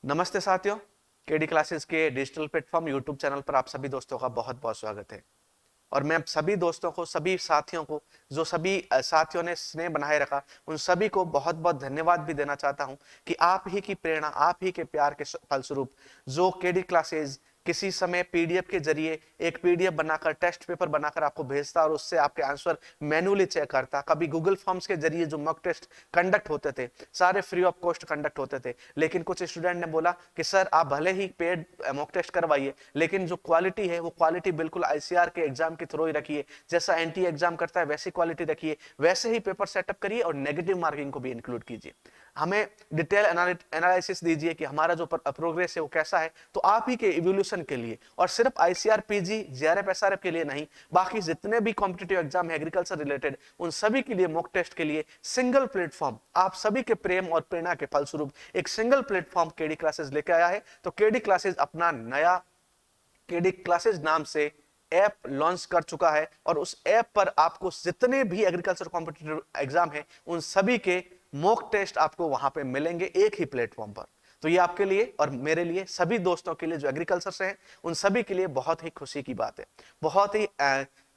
नमस्ते साथियों, KD classes के डिजिटल प्लेटफॉर्म यूट्यूब चैनल पर आप सभी दोस्तों का बहुत बहुत स्वागत है। और मैं सभी दोस्तों को, सभी साथियों को, जो सभी साथियों ने स्नेह बनाए रखा, उन सभी को बहुत बहुत धन्यवाद भी देना चाहता हूं कि आप ही की प्रेरणा, आप ही के प्यार के फलस्वरूप जो केडी क्लासेस किसी समय पीडीएफ के जरिए एक पीडीएफ बनाकर, टेस्ट पेपर बनाकर आपको भेजता और उससे आपके आंसर मैन्युअली चेक करता। कभी गूगल फॉर्म्स के जरिए जो मॉक टेस्ट कंडक्ट होते थे, सारे फ्री ऑफ कॉस्ट कंडक्ट होते थे, लेकिन कुछ स्टूडेंट ने बोला कि सर आप भले ही पेड मॉक टेस्ट करवाइए, लेकिन जो क्वालिटी है वो क्वालिटी बिल्कुल आईसीआर के एग्जाम की थ्रू ही रखिए। जैसा एनटी एग्जाम करता है वैसी क्वालिटी रखिए, वैसे ही पेपर सेटअप करिए और नेगेटिव मार्किंग को भी इंक्लूड कीजिए। हमें डिटेल एनालिसिस दीजिए कि हमारा जो प्रोग्रेस है वो कैसा है। तो आप ही के इवोल्यूशन के लिए, और सिर्फ आईसीआर, पीजी, जेआरएफ, एसआरएफ के लिए नहीं, बाकी जितने भी कॉम्पिटिटिव एग्जाम है एग्रीकल्चर रिलेटेड, उन सभी के लिए मॉक टेस्ट के लिए सिंगल प्लेटफॉर्म, आप सभी के प्रेम और प्रेरणा के फलस्वरूप एक सिंगल प्लेटफॉर्म केडी क्लासेस लेके आया है। तो केडी क्लासेस अपना नया केडी क्लासेस नाम से ऐप लॉन्च कर चुका है और उस ऐप पर आपको जितने भी एग्रीकल्चर कॉम्पिटिटिव एग्जाम है उन सभी के मॉक टेस्ट आपको वहां पे मिलेंगे एक ही प्लेटफॉर्म पर। तो ये आपके लिए और मेरे लिए, सभी दोस्तों के लिए जो एग्रीकल्चर से हैं, उन सभी के लिए बहुत ही खुशी की बात है, बहुत ही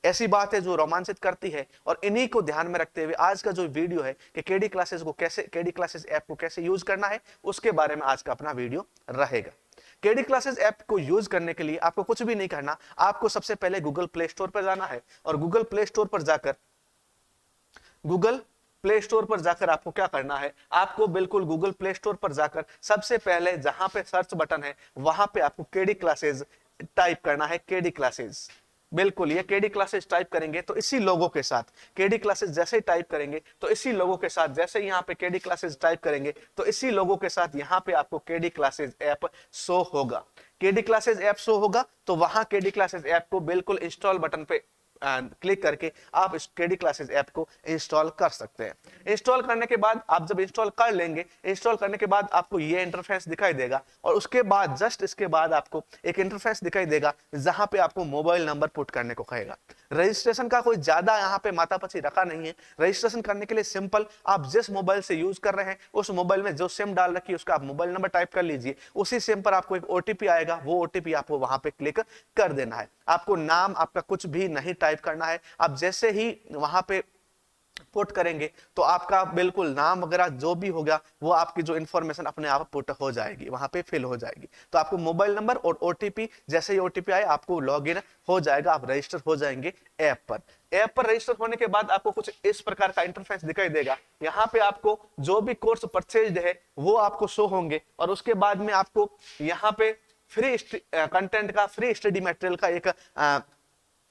ऐसी बात है जो रोमांचित करती है। और इन्हीं को ध्यान में रखते हुए आज का जो वीडियो है कि केडी क्लासेस को कैसे, केडी क्लासेस ऐप को कैसे यूज करना है, उसके बारे में आज का अपना वीडियो रहेगा। केडी क्लासेस ऐप को यूज करने के लिए आपको कुछ भी नहीं करना। आपको सबसे पहले गूगल प्ले स्टोर पर जाना है और गूगल प्ले स्टोर पर जाकर, गूगल प्ले स्टोर पर जाकर आपको क्या करना है, आपको बिल्कुल गूगल प्ले स्टोर पर जाकर सबसे पहले जहां पे सर्च बटन है वहां पे आपको केडी क्लासेस टाइप करना है। केडी क्लासेस, बिल्कुल ये केडी क्लासेस टाइप करेंगे तो इसी लोगो के साथ, केडी क्लासेस जैसे ही टाइप करेंगे तो इसी लोगो के साथ, जैसे ही यहाँ पे केडी क्लासेस टाइप करेंगे तो इसी लोगो के साथ यहाँ पे आपको केडी क्लासेस ऐप शो होगा। केडी क्लासेस ऐप शो होगा तो वहां केडी क्लासेस ऐप को बिल्कुल इंस्टॉल बटन पे क्लिक करके आप इस केडी क्लासेस ऐप को इंस्टॉल कर सकते हैं। इंस्टॉल करने के बाद, आप जब इंस्टॉल कर लेंगे, इंस्टॉल करने के बाद आपको ये इंटरफेस दिखाई देगा और उसके बाद, जस्ट इसके बाद आपको एक इंटरफेस दिखाई देगा जहां पे आपको मोबाइल नंबर पुट करने को कहेगा। रजिस्ट्रेशन का कोई ज्यादा यहाँ पे मातापची रखा नहीं है। रजिस्ट्रेशन करने के लिए सिंपल, आप जिस मोबाइल से यूज कर रहे हैं उस मोबाइल में जो सिम डाल रखी है उसका आप मोबाइल नंबर टाइप कर लीजिए। उसी सिम पर आपको एक ओटीपी आएगा, वो ओटीपी आपको वहां पे क्लिक कर देना है। आपको नाम आपका कुछ भी नहीं टाइप करना है। आप जैसे ही वहां पे पुट करेंगे तो आपका बिल्कुल नाम वगैरह जो भी होगा वो आपकी जो इंफॉर्मेशन अपने आप पुट हो जाएगी, वहां पे फिल हो जाएगी। तो आपको मोबाइल नंबर और ओटीपी, जैसे ही ओटीपी आए आपको लॉगिन हो जाएगा, आप रजिस्टर हो जाएंगे ऐप पर। ऐप पर रजिस्टर होने के बाद आपको कुछ इस प्रकार का इंटरफेस दिखाई देगा। यहाँ पे आपको जो भी कोर्स परचेज्ड है वो आपको शो होंगे और उसके बाद में आपको यहाँ पे फ्री कंटेंट का, फ्री स्टडी मटेरियल का एक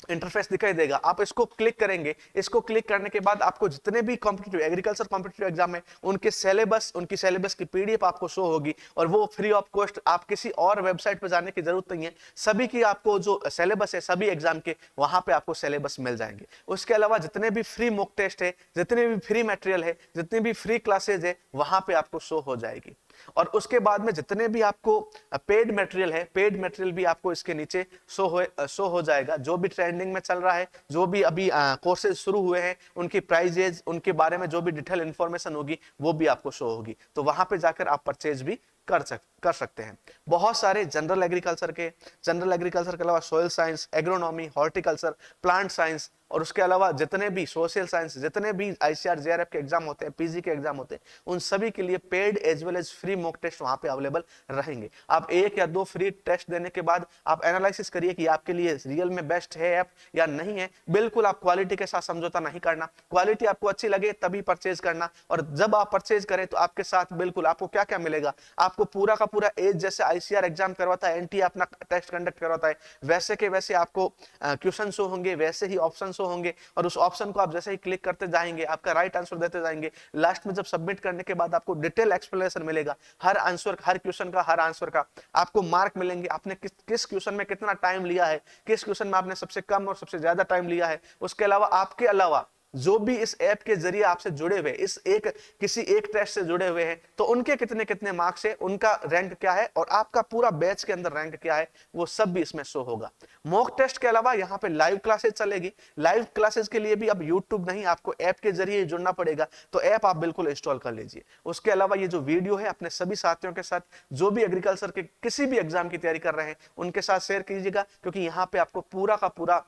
इंटरफेस दिखाई देगा। आप इसको क्लिक करेंगे। इसको क्लिक करने के बाद आपको जितने भी कॉम्पिटिटिव एग्रीकल्चर कॉम्पिटिटिव एग्जाम है उनके सिलेबस, उनकी सिलेबस की पीडीएफ आपको शो होगी और वो फ्री ऑफ कॉस्ट, आप किसी और वेबसाइट पर जाने की जरूरत नहीं है। सभी की आपको जो सिलेबस है सभी एग्जाम के, वहां पे आपको सिलेबस मिल जाएंगे। उसके अलावा जितने भी फ्री मॉक टेस्ट है, जितने भी फ्री मटेरियल है, जितने भी फ्री क्लासेज है, वहां पे आपको शो हो जाएगी। और उसके बाद में जितने भी आपको पेड मटेरियल है, पेड मटेरियल भी आपको इसके नीचे शो हो जाएगा। जो भी ट्रेंडिंग में चल रहा है, जो भी अभी कोर्सेज शुरू हुए हैं, उनकी प्राइजेज, उनके बारे में जो भी डिटेल इंफॉर्मेशन होगी वो भी आपको शो होगी। तो वहां पे जाकर आप परचेज भी कर सकते हैं। बहुत सारे जनरल एग्रीकल्चर के अलावा soil science, agronomy, horticulture, plant science और उसके अलावा जितने भी सोशल साइंस, जितने भी आईसीआर, जेआरएफ के एग्जाम होते हैं, पीजी के एग्जाम होते हैं, उन सभी के लिए paid as well as free mock test वहां पे अवेलेबल रहेंगे। आप एक या दो फ्री टेस्ट देने के बाद आप एनालिसिस करिए कि आपके लिए रियल में बेस्ट है ऐप या नहीं है। बिल्कुल आप क्वालिटी के साथ समझौता नहीं करना। क्वालिटी आपको अच्छी लगे तभी परचेज करना। और जब आप परचेज करें तो आपके साथ बिल्कुल आपको क्या क्या मिलेगा, आपको पूरा का पूरा एज, जैसे आईसीआर एग्जाम करवाता है, एनटी अपना टेस्ट कंडक्ट करवाता है, वैसे के वैसे आपको क्वेश्चन शो होंगे, वैसे ही ऑप्शन शो होंगे और उस ऑप्शन को आप जैसे ही क्लिक करते जाएंगे, आपका राइट आंसर देते जाएंगे, लास्ट में जब सबमिट करने के बाद आपको डिटेल एक्सप्लेनेशन मिलेगा हर आंसर, हर क्वेश्चन का, हर आंसर का। आपको मार्क मिलेंगे, आपने किस क्वेश्चन में कितना टाइम लिया है, किस क्वेश्चन में आपने सबसे कम और सबसे ज्यादा टाइम लिया है। उसके अलावा आपके अलावा जो भी इस ऐप के जरिए आपसे जुड़े हुए, इस किसी एक टेस्ट से जुड़े हुए हैं, तो उनके कितने कितने मार्क्स है, उनका रैंक क्या है और आपका पूरा बैच के अंदर रैंक क्या है, वो सब भी इसमें शो होगा। मॉक टेस्ट के अलावा यहाँ पे लाइव क्लासेस चलेगी। लाइव क्लासेस के लिए भी अब यूट्यूब नहीं, आपको ऐप के जरिए जुड़ना पड़ेगा, तो ऐप आप बिल्कुल इंस्टॉल कर लीजिए। उसके अलावा ये जो वीडियो है अपने सभी साथियों के साथ, जो भी एग्रीकल्चर के किसी भी एग्जाम की तैयारी कर रहे हैं उनके साथ शेयर कीजिएगा, क्योंकि यहाँ पे आपको पूरा का पूरा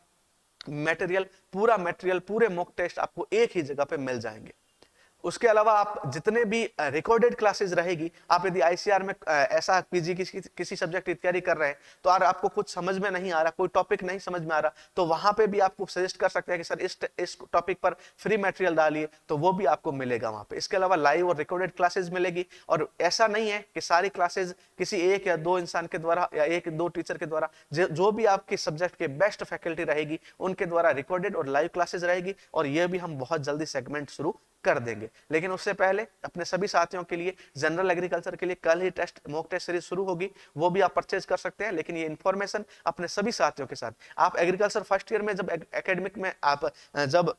मटेरियल, पूरे मॉक टेस्ट आपको एक ही जगह पे मिल जाएंगे। उसके अलावा आप जितने भी रिकॉर्डेड क्लासेस रहेगी, आप यदि आईसीआर में ऐसा पीजी की किसी सब्जेक्ट की तैयारी कर रहे हैं, तो अगर आपको कुछ समझ में नहीं आ रहा, कोई टॉपिक नहीं समझ में आ रहा, तो वहां पे भी आपको सजेस्ट कर सकते हैं कि सर इस टॉपिक पर फ्री मटेरियल डालिए, तो वो भी आपको मिलेगा वहां पे। इसके अलावा लाइव और रिकॉर्डेड क्लासेस मिलेगी, और ऐसा नहीं है कि सारी क्लासेस किसी एक या दो इंसान के द्वारा या एक दो टीचर के द्वारा, जो भी आपके सब्जेक्ट के बेस्ट फैकल्टी रहेगी उनके द्वारा रिकॉर्डेड और लाइव क्लासेस रहेगी, और ये भी हम बहुत जल्दी सेगमेंट शुरू कर देंगे। लेकिन उससे पहले अपने सभी साथियों के लिए जनरल एग्रीकल्चर के लिए कल ही मॉक टेस्ट सीरीज शुरू होगी, वो भी आप परचेज कर सकते हैं। लेकिन ये इंफॉर्मेशन अपने सभी साथियों के साथ, आप एग्रीकल्चर फर्स्ट ईयर में जब एकेडमिक में आप जब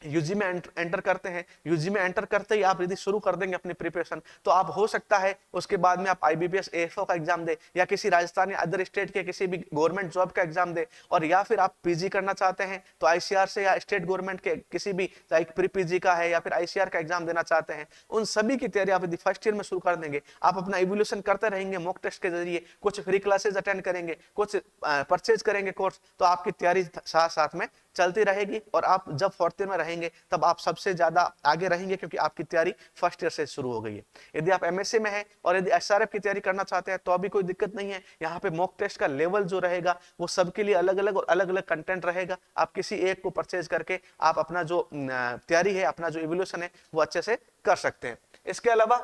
यूजी में एंटर करते हैं, यूजी में एंटर करते ही आप यदि शुरू कर देंगे अपनी प्रिपरेशन, तो आप हो सकता है उसके बाद में आप आईबीपीएस एएफओ का एग्जाम दे, या किसी राजस्थान या अदर स्टेट के किसी भी गवर्नमेंट जॉब का एग्जाम दे, और या फिर आप पीजी करना चाहते हैं तो आईसीआर से या स्टेट गवर्नमेंट के किसी भी लाइक प्री पीजी का है या फिर आईसीआर का एग्जाम देना चाहते हैं, उन सभी की तैयारी आप यदि फर्स्ट ईयर में शुरू कर देंगे, आप अपना इवोल्यूशन करते रहेंगे मॉक टेस्ट के जरिए, कुछ फ्री क्लासेस अटेंड करेंगे, कुछ परचेज करेंगे कोर्स, तो आपकी तैयारी साथ साथ में चलती रहेगी, और आप जब फोर्थ ईयर में रहेंगे तब आप सबसे ज्यादा आगे रहेंगे, क्योंकि आपकी तैयारी फर्स्ट ईयर से शुरू हो गई है। यदि आप एमएससी में हैं और यदि एसआरएफ की तैयारी करना चाहते हैं तो अभी कोई दिक्कत नहीं है, यहाँ पे मॉक टेस्ट का लेवल जो रहेगा वो सबके लिए अलग अलग और अलग अलग कंटेंट रहेगा। आप किसी एक को परचेज करके आप अपना जो तैयारी है, अपना जो इवोल्यूशन है वो अच्छे से कर सकते हैं। इसके अलावा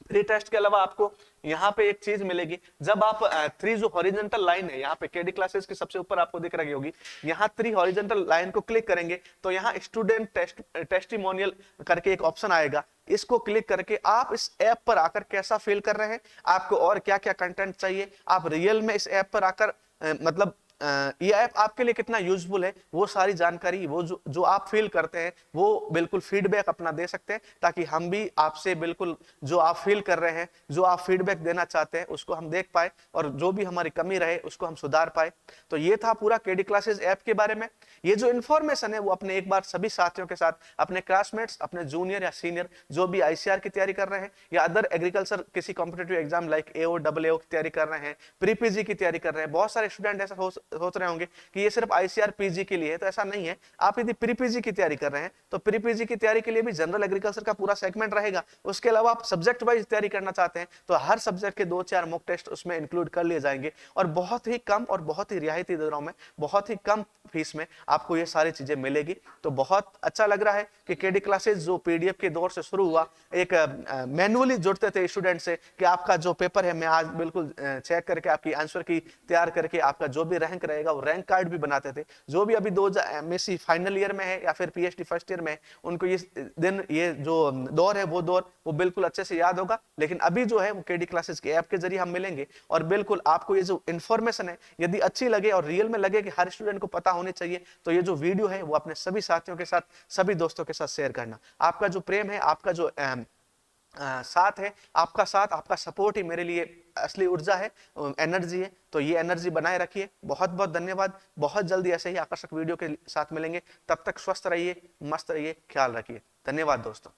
प्री टेस्ट के अलावा आपको यहाँ पे एक चीज मिलेगी, जब आप 3 जो हॉरिजॉन्टल लाइन है यहाँ पे केडी क्लासेस के सबसे ऊपर आपको दिख रही होगी, यहाँ 3 हॉरिजॉन्टल लाइन को क्लिक करेंगे तो यहाँ स्टूडेंट टेस्टिमोनियल करके एक ऑप्शन आएगा। इसको क्लिक करके आप इस ऐप पर आकर कैसा फील कर रहे हैं, आपको और क्या क्या कंटेंट चाहिए, आप रियल में इस ऐप पर आकर मतलब ये ऐप आपके लिए कितना यूजफुल है, वो सारी जानकारी, वो जो आप फील करते हैं वो बिल्कुल फीडबैक अपना दे सकते हैं, ताकि हम भी आपसे बिल्कुल जो आप फील कर रहे हैं, जो आप फीडबैक देना चाहते हैं उसको हम देख पाए, और जो भी हमारी कमी रहे उसको हम सुधार पाए। तो ये था पूरा केडी क्लासेस ऐप के बारे में। ये जो इन्फॉर्मेशन है वो अपने एक बार सभी साथियों के साथ, अपने क्लासमेट्स, अपने जूनियर या सीनियर जो भी आईसीआर की तैयारी कर रहे हैं या अदर एग्रीकल्चर किसी कॉम्पिटेटिव एग्जाम लाइक एओ डबलएओ की तैयारी कर रहे हैं, प्री पीजी की तैयारी कर रहे हैं, बहुत सारे स्टूडेंट ऐसा सोच रहे होंगे कि ये सिर्फ आईसीआर पीजी के लिए है, तो ऐसा नहीं है। आप यदि प्री पीजी की तैयारी कर रहे हैं तो प्री पीजी की तैयारी के लिए भी जनरल एग्रीकल्चर का पूरा सेगमेंट रहेगा। उसके अलावा आप सब्जेक्ट वाइज तैयारी करना चाहते हैं तो हर सब्जेक्ट के 2-4 मॉक टेस्ट उसमें इंक्लूड कर लिए जाएंगे, और बहुत ही कम और बहुत ही रियायती दरों में, बहुत ही कम फीस में आपको ये सारी चीजें मिलेगी। तो बहुत अच्छा लग रहा है कि केडी क्लासेस जो पीडीएफ के दौर से शुरू हुआ, एक मैनुअली जुड़ते थे स्टूडेंट से कि आपका जो पेपर है मैं आज बिल्कुल चेक करके आपकी आंसर की तैयार करके आपका जो भी रैंक रहेगा वो रैंक कार्ड भी बनाते थे। जो भी अभी 2000 फाइनल ईयर में है या फिर पीएचडी फर्स्ट ईयर में है, उनको ये दिन, ये जो दौर है वो दौर वो बिल्कुल अच्छे से याद होगा। लेकिन अभी जो है वो केडी क्लासेस के ऐप के जरिए हम मिलेंगे, और बिल्कुल आपको ये जो इन्फॉर्मेशन है यदि अच्छी लगे और रियल में लगे कि हर स्टूडेंट को पता होनी चाहिए, तो ये जो वीडियो है वो अपने सभी साथियों के साथ, सभी दोस्तों के साथ शेयर करना। आपका जो प्रेम है, आपका जो साथ है, आपका साथ, आपका सपोर्ट ही मेरे लिए असली ऊर्जा है, एनर्जी है। तो ये एनर्जी बनाए रखिए। बहुत बहुत धन्यवाद। बहुत जल्दी ऐसे ही आकर्षक वीडियो के साथ मिलेंगे। तब तक स्वस्थ रहिए, मस्त रहिए, ख्याल रखिए। धन्यवाद दोस्तों।